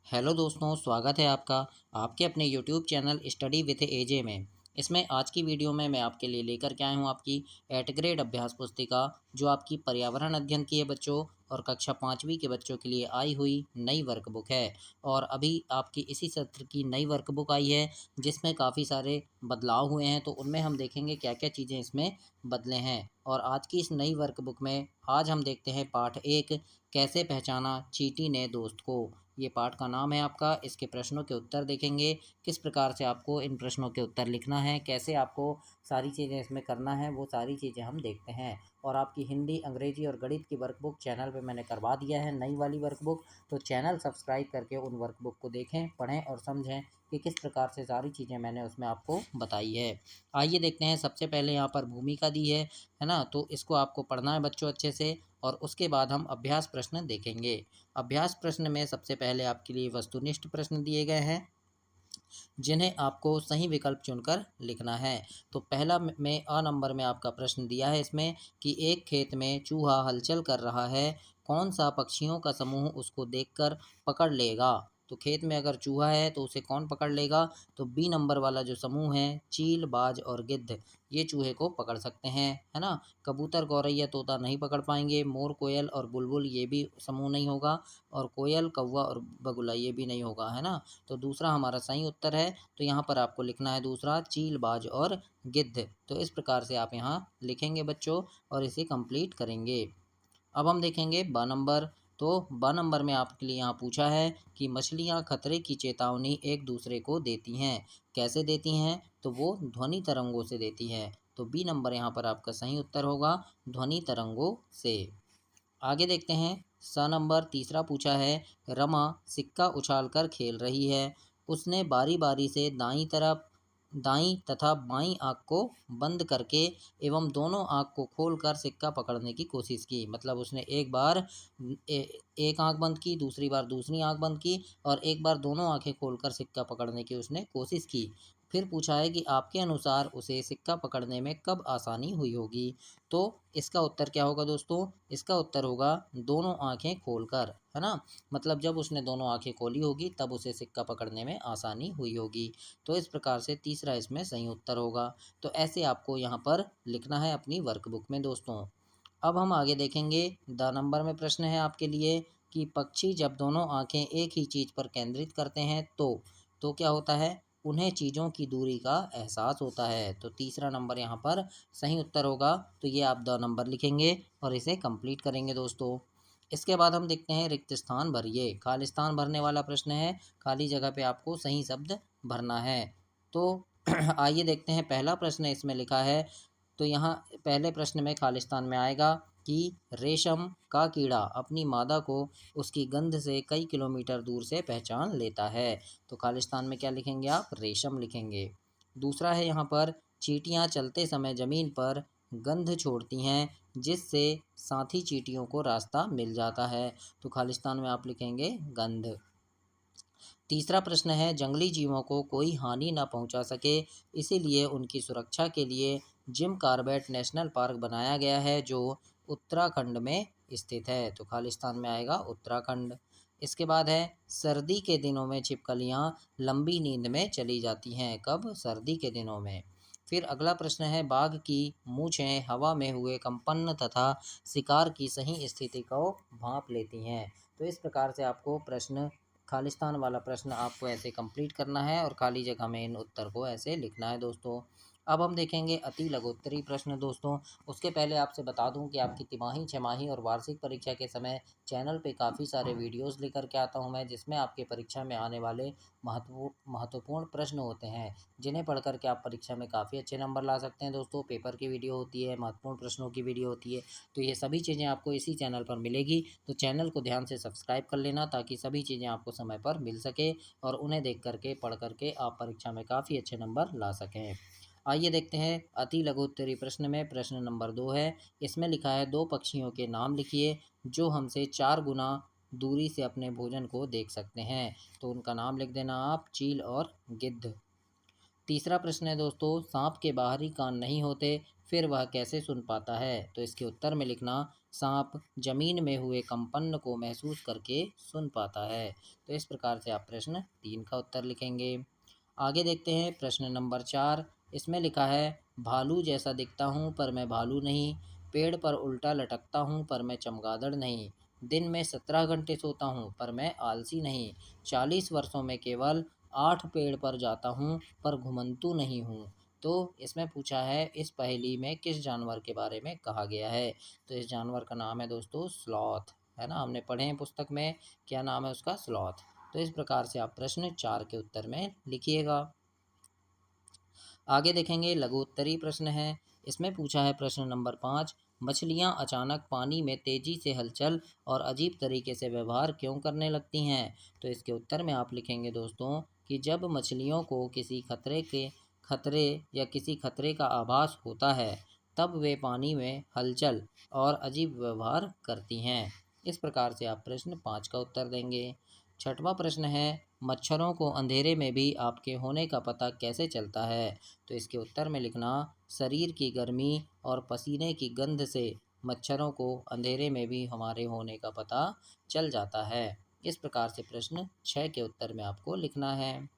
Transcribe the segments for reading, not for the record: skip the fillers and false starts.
Hello दोस्तों, स्वागत है आपका आपके अपने यूट्यूब चैनल स्टडी विथ एजे में। इसमें आज की वीडियो में मैं आपके लिए लेकर के आया हूँ आपकी 8th ग्रेड अभ्यास पुस्तिका, जो आपकी पर्यावरण अध्ययन की है बच्चों, और कक्षा 5वीं के बच्चों के लिए आई हुई नई वर्कबुक है। और अभी आपकी इसी सत्र की नई वर्कबुक आई है, जिसमें काफ़ी सारे बदलाव हुए हैं। तो उनमें हम देखेंगे क्या क्या चीज़ें इसमें बदले हैं। और आज की इस नई वर्कबुक में आज हम देखते हैं पाठ 1, कैसे पहचाना चींटी ने दोस्त को। ये पाठ का नाम है आपका। इसके प्रश्नों के उत्तर देखेंगे, किस प्रकार से आपको इन प्रश्नों के उत्तर लिखना है, कैसे आपको सारी चीज़ें इसमें करना है, वो सारी चीज़ें हम देखते हैं। और आपकी हिंदी, अंग्रेजी और गणित की वर्कबुक चैनल पे मैंने करवा दिया है, नई वाली वर्कबुक। तो चैनल सब्सक्राइब करके उन वर्कबुक को देखें, पढ़ें और समझें कि किस प्रकार से सारी चीज़ें मैंने उसमें आपको बताई है। आइए देखते हैं। सबसे पहले यहाँ पर भूमिका दी है ना, तो इसको आपको पढ़ना है बच्चों अच्छे से। और उसके बाद हम अभ्यास प्रश्न देखेंगे। अभ्यास प्रश्न में सबसे पहले आपके लिए वस्तुनिष्ठ प्रश्न दिए गए हैं, जिन्हें आपको सही विकल्प चुनकर लिखना है। तो पहला में अ नंबर में आपका प्रश्न दिया है इसमें कि एक खेत में चूहा हलचल कर रहा है, कौन सा पक्षियों का समूह उसको देखकर पकड़ लेगा। तो खेत में अगर चूहा है तो उसे कौन पकड़ लेगा। तो बी नंबर वाला जो समूह है, चील, बाज और गिद्ध, ये चूहे को पकड़ सकते हैं, है ना। कबूतर, गौरैया, तोता नहीं पकड़ पाएंगे। मोर, कोयल और बुलबुल, ये भी समूह नहीं होगा। और कोयल, कौवा और बगुला, ये भी नहीं होगा, है ना। तो दूसरा हमारा सही उत्तर है। तो यहाँ पर आपको लिखना है दूसरा, चील, बाज और गिद्ध। तो इस प्रकार से आप यहाँ लिखेंगे बच्चों और इसे कंप्लीट करेंगे। अब हम देखेंगे ब नंबर। तो ब नंबर में आपके लिए यहाँ पूछा है कि मछलियाँ खतरे की चेतावनी एक दूसरे को देती हैं, कैसे देती हैं। तो वो ध्वनि तरंगों से देती हैं। तो बी नंबर यहाँ पर आपका सही उत्तर होगा, ध्वनि तरंगों से। आगे देखते हैं। स नंबर तीसरा पूछा है, रमा सिक्का उछालकर खेल रही है। उसने बारी बारी से दाईं तथा बाईं आंख को बंद करके एवं दोनों आंख को खोलकर सिक्का पकड़ने की कोशिश की। मतलब उसने एक बार एक आंख बंद की, दूसरी बार दूसरी आंख बंद की, और एक बार दोनों आंखें खोलकर सिक्का पकड़ने की उसने कोशिश की। फिर पूछा है कि आपके अनुसार उसे सिक्का पकड़ने में कब आसानी हुई होगी। तो इसका उत्तर क्या होगा दोस्तों। इसका उत्तर होगा दोनों आंखें खोलकर, है ना। मतलब जब उसने दोनों आंखें खोली होगी तब उसे सिक्का पकड़ने में आसानी हुई होगी। तो इस प्रकार से तीसरा इसमें सही उत्तर होगा। तो ऐसे आपको यहाँ पर लिखना है अपनी वर्कबुक में दोस्तों। अब हम आगे देखेंगे। द नंबर में प्रश्न है आपके लिए कि पक्षी जब दोनों आंखें एक ही चीज़ पर केंद्रित करते हैं तो क्या होता है। उन्हें चीज़ों की दूरी का एहसास होता है। तो तीसरा नंबर यहाँ पर सही उत्तर होगा। तो ये आप द नंबर लिखेंगे और इसे कंप्लीट करेंगे दोस्तों। इसके बाद हम देखते हैं रिक्त स्थान भरिए। खाली स्थान भरने वाला प्रश्न है। खाली जगह पे आपको सही शब्द भरना है। तो आइए देखते हैं। पहला प्रश्न इसमें लिखा है, तो यहाँ पहले प्रश्न में खालिस्तान में आएगा कि रेशम का कीड़ा अपनी मादा को उसकी गंध से कई किलोमीटर दूर से पहचान लेता है। तो खालिस्तान में क्या लिखेंगे आप, रेशम लिखेंगे। दूसरा है यहाँ पर, चींटियाँ चलते समय ज़मीन पर गंध छोड़ती हैं, जिससे साथी चींटियों को रास्ता मिल जाता है। तो खालिस्तान में आप लिखेंगे गंध। तीसरा प्रश्न है, जंगली जीवों को कोई हानि न पहुंचा सके, इसीलिए उनकी सुरक्षा के लिए जिम कॉर्बेट नेशनल पार्क बनाया गया है, जो उत्तराखंड में स्थित है। तो खालिस्तान में आएगा उत्तराखंड। इसके बाद है, सर्दी के दिनों में छिपकलियां लंबी नींद में चली जाती हैं। कब, सर्दी के दिनों में। फिर अगला प्रश्न है, बाघ की मूछें हवा में हुए कंपन तथा शिकार की सही स्थिति को भांप लेती हैं। तो इस प्रकार से आपको प्रश्न, खालिस्तान वाला प्रश्न आपको ऐसे कंप्लीट करना है और खाली जगह में इन उत्तर को ऐसे लिखना है दोस्तों। अब हम देखेंगे अति लघुत्तरी प्रश्न दोस्तों। उसके पहले आपसे बता दूं कि आपकी तिमाही, छमाही और वार्षिक परीक्षा के समय चैनल पे काफ़ी सारे वीडियोस लेकर के आता हूं मैं, जिसमें आपके परीक्षा में आने वाले महत्वपूर्ण प्रश्न होते हैं, जिन्हें पढ़ करके आप परीक्षा में काफ़ी अच्छे नंबर ला सकते हैं दोस्तों। पेपर की वीडियो होती है, महत्वपूर्ण प्रश्नों की वीडियो होती है। तो ये सभी चीज़ें आपको इसी चैनल पर मिलेगी। तो चैनल को ध्यान से सब्सक्राइब कर लेना, ताकि सभी चीज़ें आपको समय पर मिल सके और उन्हें देख करके, पढ़ करके आप परीक्षा में काफ़ी अच्छे नंबर ला सकें। आइए देखते हैं। अति लघु उत्तरी प्रश्न में प्रश्न नंबर 2 है। इसमें लिखा है, दो पक्षियों के नाम लिखिए जो हमसे 4 गुना दूरी से अपने भोजन को देख सकते हैं। तो उनका नाम लिख देना आप, चील और गिद्ध। तीसरा प्रश्न है दोस्तों, सांप के बाहरी कान नहीं होते, फिर वह कैसे सुन पाता है। तो इसके उत्तर में लिखना, सांप जमीन में हुए कंपन को महसूस करके सुन पाता है। तो इस प्रकार से आप प्रश्न 3 का उत्तर लिखेंगे। आगे देखते हैं प्रश्न नंबर 4। इसमें लिखा है, भालू जैसा दिखता हूँ पर मैं भालू नहीं, पेड़ पर उल्टा लटकता हूँ पर मैं चमगादड़ नहीं, दिन में 17 घंटे सोता हूँ पर मैं आलसी नहीं, 40 वर्षों में केवल 8 पेड़ पर जाता हूँ पर घुमंतू नहीं हूँ। तो इसमें पूछा है, इस पहेली में किस जानवर के बारे में कहा गया है। तो इस जानवर का नाम है दोस्तों स्लॉथ, है ना, हमने पढ़े हैं पुस्तक में, क्या नाम है उसका, स्लॉथ। तो इस प्रकार से आप प्रश्न 4 के उत्तर में लिखिएगा। आगे देखेंगे लघु उत्तरीय प्रश्न है। इसमें पूछा है प्रश्न नंबर 5, मछलियाँ अचानक पानी में तेजी से हलचल और अजीब तरीके से व्यवहार क्यों करने लगती हैं। तो इसके उत्तर में आप लिखेंगे दोस्तों कि जब मछलियों को खतरे या किसी खतरे का आभास होता है तब वे पानी में हलचल और अजीब व्यवहार करती हैं। इस प्रकार से आप प्रश्न 5 का उत्तर देंगे। छठवां प्रश्न है, मच्छरों को अंधेरे में भी आपके होने का पता कैसे चलता है। तो इसके उत्तर में लिखना, शरीर की गर्मी और पसीने की गंध से मच्छरों को अंधेरे में भी हमारे होने का पता चल जाता है। इस प्रकार से प्रश्न 6 के उत्तर में आपको लिखना है।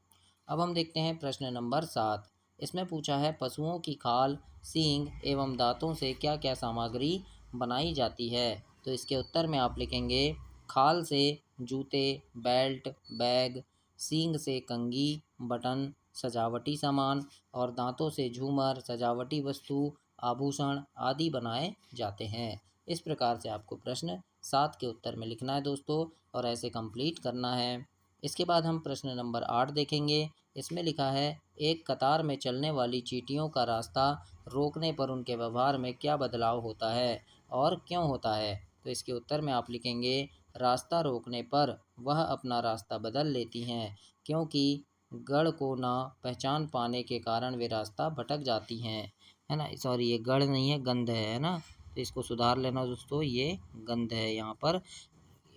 अब हम देखते हैं प्रश्न नंबर 7। इसमें पूछा है, पशुओं की खाल, सींग एवं दांतों से क्या क्या सामग्री बनाई जाती है। तो इसके उत्तर में आप लिखेंगे, खाल से जूते, बेल्ट, बैग, सींग से कंघी, बटन, सजावटी सामान और दांतों से झूमर, सजावटी वस्तु, आभूषण आदि बनाए जाते हैं। इस प्रकार से आपको प्रश्न 7 के उत्तर में लिखना है दोस्तों, और ऐसे कंप्लीट करना है। इसके बाद हम प्रश्न नंबर 8 देखेंगे। इसमें लिखा है, एक कतार में चलने वाली चींटियों का रास्ता रोकने पर उनके व्यवहार में क्या बदलाव होता है और क्यों होता है। तो इसके उत्तर में आप लिखेंगे, रास्ता रोकने पर वह अपना रास्ता बदल लेती हैं, क्योंकि गढ़ को ना पहचान पाने के कारण वे रास्ता भटक जाती हैं, है ना। सॉरी, ये गढ़ नहीं है, गंध है ना। तो इसको सुधार लेना दोस्तों, ये गंध है, यहाँ पर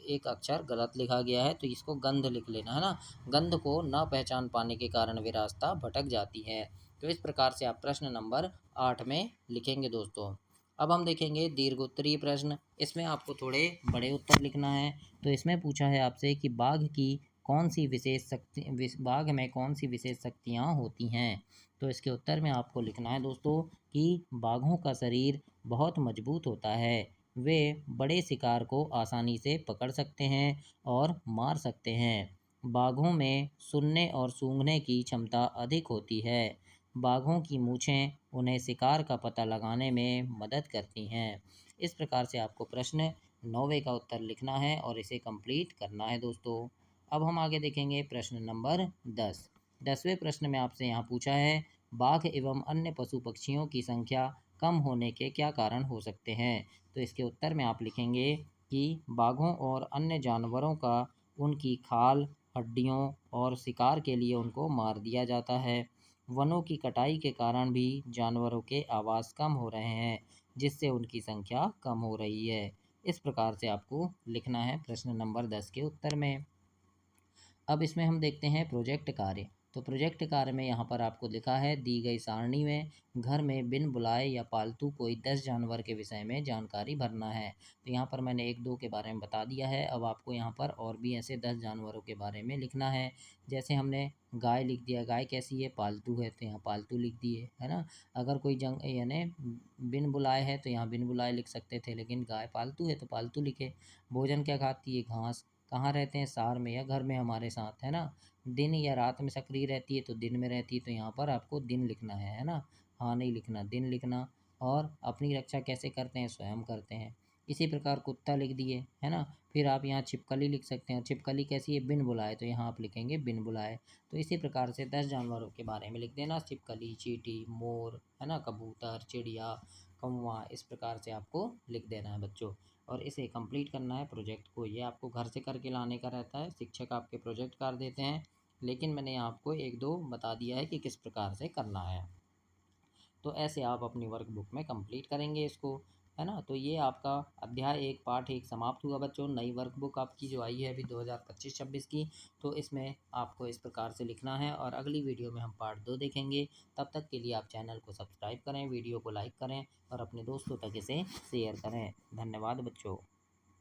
एक अक्षर गलत लिखा गया है, तो इसको गंध लिख लेना, है ना। गंध को न पहचान पाने के कारण वे रास्ता भटक जाती है। तो इस प्रकार से आप प्रश्न नंबर 8 में लिखेंगे दोस्तों। अब हम देखेंगे दीर्घोत्तरीय प्रश्न। इसमें आपको थोड़े बड़े उत्तर लिखना है। तो इसमें पूछा है आपसे कि बाघ में कौन सी विशेष शक्तियाँ होती हैं। तो इसके उत्तर में आपको लिखना है दोस्तों कि बाघों का शरीर बहुत मजबूत होता है, वे बड़े शिकार को आसानी से पकड़ सकते हैं और मार सकते हैं। बाघों में सुनने और सूंघने की क्षमता अधिक होती है। बाघों की मूछें उन्हें शिकार का पता लगाने में मदद करती हैं। इस प्रकार से आपको प्रश्न 9वें का उत्तर लिखना है और इसे कंप्लीट करना है दोस्तों। अब हम आगे देखेंगे प्रश्न नंबर 10। 10वें प्रश्न में आपसे यहाँ पूछा है, बाघ एवं अन्य पशु पक्षियों की संख्या कम होने के क्या कारण हो सकते हैं। तो इसके उत्तर में आप लिखेंगे कि बाघों और अन्य जानवरों का उनकी खाल, हड्डियों और शिकार के लिए उनको मार दिया जाता है। वनों की कटाई के कारण भी जानवरों के आवास कम हो रहे हैं, जिससे उनकी संख्या कम हो रही है। इस प्रकार से आपको लिखना है प्रश्न नंबर 10 के उत्तर में। अब इसमें हम देखते हैं प्रोजेक्ट कार्य। तो प्रोजेक्ट कार्य में यहाँ पर आपको लिखा है, दी गई सारणी में घर में बिन बुलाए या पालतू कोई 10 जानवर के विषय में जानकारी भरना है। तो यहाँ पर मैंने 1-2 के बारे में बता दिया है। अब आपको यहाँ पर और भी ऐसे 10 जानवरों के बारे में लिखना है। जैसे हमने गाय लिख दिया, गाय कैसी है, पालतू है, तो यहाँ पालतू लिख दिए, है ना। अगर कोई यानी बिन बुलाए है तो यहाँ बिन बुलाए लिख सकते थे, लेकिन गाय पालतू है तो पालतू लिखे। भोजन क्या खाती है, घास। कहाँ रहते हैं, सार में या घर में हमारे साथ, है ना। दिन या रात में सक्रिय रहती है तो दिन में रहती है, तो यहाँ पर आपको दिन लिखना है ना। हाँ नहीं लिखना, दिन लिखना। और अपनी रक्षा कैसे करते हैं, स्वयं करते हैं। इसी प्रकार कुत्ता लिख दिए, है ना। फिर आप यहाँ छिपकली लिख सकते हैं, छिपकली कैसी है, बिन बुलाए, तो यहाँ आप लिखेंगे बिन बुलाए। तो इसी प्रकार से 10 जानवरों के बारे में लिख देना, छिपकली, चींटी, मोर, है ना, कबूतर, चिड़िया, कौवा, इस प्रकार से आपको लिख देना है बच्चों। और इसे कंप्लीट करना है प्रोजेक्ट को, ये आपको घर से करके लाने का रहता है, शिक्षक आपके प्रोजेक्ट कार्य देते हैं, लेकिन मैंने आपको 1-2 बता दिया है कि किस प्रकार से करना है। तो ऐसे आप अपनी वर्कबुक में कंप्लीट करेंगे इसको, है ना। तो ये आपका अध्याय 1 पाठ 1 समाप्त हुआ बच्चों। नई वर्कबुक आपकी जो आई है अभी 2025-26 की, तो इसमें आपको इस प्रकार से लिखना है और अगली वीडियो में हम पार्ट 2 देखेंगे। तब तक के लिए आप चैनल को सब्सक्राइब करें, वीडियो को लाइक करें और अपने दोस्तों तक इसे शेयर करें। धन्यवाद बच्चों।